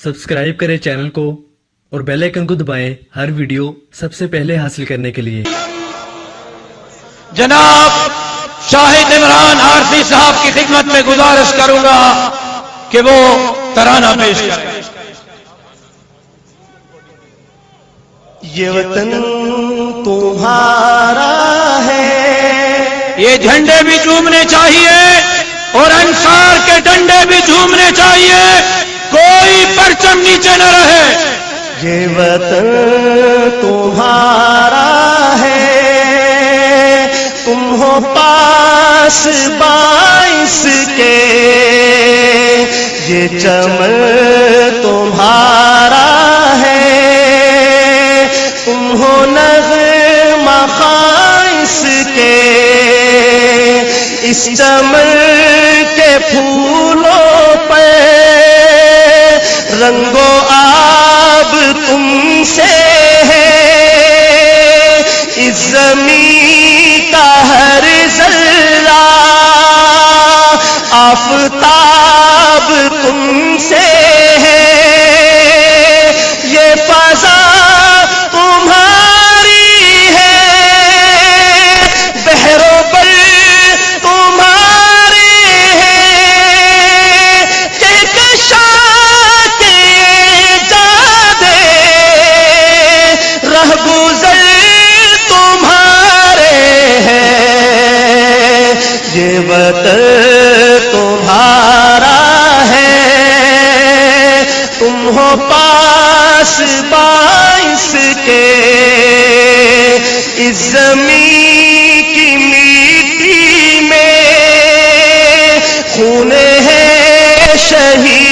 Subscribe करें channel को और बेल आइकन को दबाएं हर वीडियो सबसे पहले हासिल करने के लिए। जनाब शाहिद इमरान आरसी साहब की खिदमत में गुजारिश करूंगा कि वो तराना पेश करें। ये वतन तुम्हारा है, ये झंडे भी झूमने चाहिए और अंसार के डंडे भी झूमने चाहिए, कोई परचम नीचे न रहे। ये वतन तुम्हारा है, तुम हो पास बाइस के, ये चमन तुम्हारा है, तुम हो नग़मा खाइस के, इस चमन के फूलों पे रंगो आब तुमसे है, इस ज़मीं का हर ज़र्रा आफ़ताब तुमसे है, ये फ़ज़ा तुम्हारी है, बहरो बल तुम्हारे हैं, कहकशा के जादे रहगुज़र तुम्हारे हैं, ये वतन तुम्हारा है, तुम हो पास बाइस के, इस ज़मीं की मिट्टी में खून है शहीद